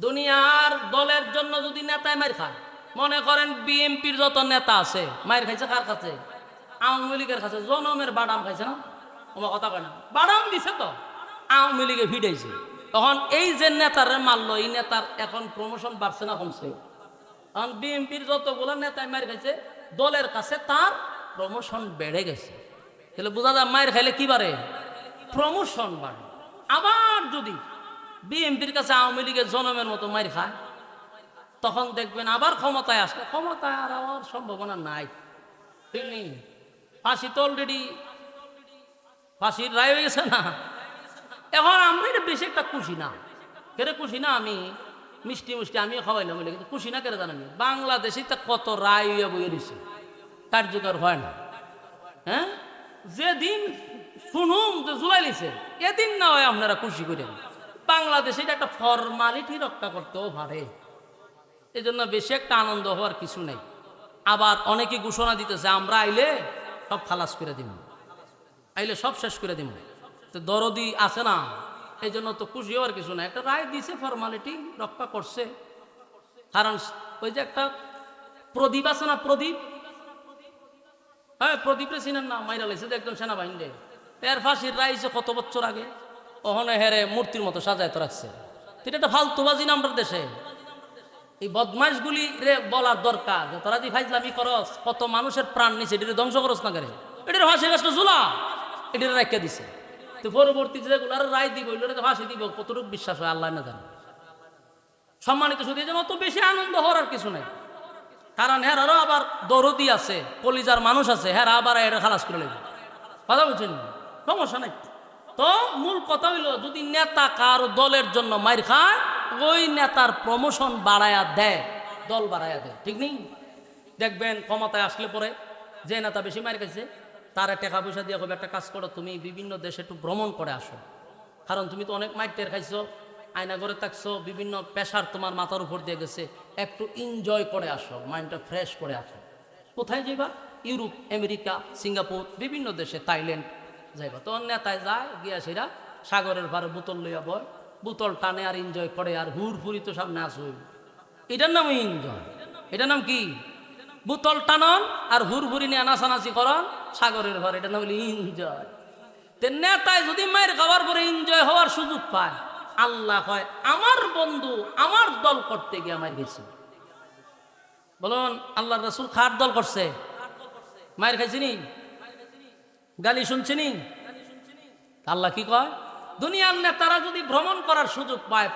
দুনিয়ার দলের জন্য যদি নেতায় মার খায়, মনে করেন বিএনপির যত নেতা আছে মার খাইছে কার কাছে? আওয়ামী লীগের কাছে। জনমের বাদাম খাইছে না? আমার কথা কয় না, বাদাম দিছে তো আওয়ামী লীগে ভিড়াইছে। তখন এই যে নেতারে মারলো, এই নেতার এখন প্রমোশন বাড়ছে না কমছে? কারণ বিএনপির যতগুলো নেতায় মার খাইছে দলের কাছে তার প্রমোশন বেড়ে গেছে। তাহলে বোঝা যায় মায়ের খাইলে কি বাড়ে? প্রমোশন বাড়ে। আবার যদি বিএনপির কাছে আওয়ামী লীগের জনমের মতো মার খায়, তখন দেখবেন আবার ক্ষমতায় আসলে ক্ষমতায় আর আমার সম্ভাবনা নাই। ঠিক নেই? ফাঁসি তো অলরেডি ফাঁসির রায় হয়ে গেছে না? এখন আমরা এটা বেশি একটা খুশি না। কেরে খুশি না? আমি মিষ্টি মিষ্টি আমিও খাওয়াইলাম, কিন্তু খুশি না কেরে জানানি? বাংলাদেশে তা কত রায় হইয়া বইয়ে দিছে, কার্যকর হয় না। হ্যাঁ, যেদিন শুনুন যে জুলাই লিছে, এদিন না হয় আপনারা খুশি করেন। বাংলাদেশে এটা একটা ফরমালিটি রক্ষা করতেও পারে, এই জন্য বেশি একটা আনন্দ হওয়ার কিছু নেই। আবার অনেকে ঘোষণা দিতেছে আমরা আইলে সব খালাস করে দিব, আইলে সব শেষ করে দিব। তো দরদি আছে না, এই জন্য তো খুশি হওয়ার কিছু নাই। একটা রায় দিছে, ফরমালিটি রক্ষা করছে। কারণ ওই যে একটা প্রদীপ আছে না, প্রদীপ, হ্যাঁ প্রদীপে চিনেন না? মাইরা লাইছে একজন সেনাবাহিনী, এর ফাঁসির রায় কত বছর আগে, ওখানে হেরে মূর্তির মতো সাজায় তো রাখছে। এটা একটা ফালতুবাজি না আমাদের দেশে? এই বদমাইশগুলি রে বলার দরকার যে তোরা যে ফাইজলামি করস, কত মানুষের প্রাণ নিছে, এটা ধ্বংস করস না করে, এটার ফাঁসি গাছটা ঝুলা, এটা রাখিয়া দিছে। তো পরবর্তী যেগুলো রায় দিব, ওইগুলো ফাঁসি দিব, কতটুকু বিশ্বাস হয় আল্লাহ না জানে। সম্মানিত শুধু এই জন্য অত বেশি আনন্দ হওয়ার আর কিছু নাই। কারণ হেরারও আবার দরদি আছে, কলিজার মানুষ আছে, হেরা আবার এটা খালাস করে নেবে। কথা বলছেন? সমস্যা নাই। তো মূল কথা হইল, যদি নেতা কার দলের জন্য মার খায়, ওই নেতার প্রমোশন বাড়ায়া দেয়, দল বাড়ায়া দেয়। ঠিক নেই? দেখবেন ক্ষমতায় আসলে পরে যে নেতা বেশি মার খাইছে তারা টাকা পয়সা দিয়ে কবে একটা কাজ করো, তুমি বিভিন্ন দেশে একটু ভ্রমণ করে আসো। কারণ তুমি তো অনেক মাইটের খাইছো, আয়না ঘরে থাকছো, বিভিন্ন পেশার তোমার মাথার উপর দিয়ে গেছে, একটু এনজয় করে আসো, মাইন্ডটা ফ্রেশ করে আসো। কোথায় যাইবা? ইউরোপ, আমেরিকা, সিঙ্গাপুর, বিভিন্ন দেশে, থাইল্যান্ড যাইবা। তো নেতায় যায়, গিয়া সেরা সাগরের ভারে বোতল লইয়া বয়, বোতল টানে আর এনজয় করে, আর হুড়ফুরি তো সামনে আসবে। এটার নাম এনজয়। এটার নাম কি? বোতল টানন আর হুড়ফুরি নিয়ে নাচানাচি করন সাগরের ভারে, এটার নাম হলো এনজয়। নেতায় যদি মায়ের খাওয়ার পরে এনজয় হওয়ার সুযোগ পায়, আল্লাহ হয় আমার বন্ধু আমার দল করতে গিয়ে আমার গেছি। বলুন, আল্লাহ রাসূল খার দল করছে, মায়ের খাইছিনি, গালি শুনছিনি? আল্লাহ কি কয়? দুনিয়ার নেতারা যদি ভ্রমণ করার সুযোগ পায়,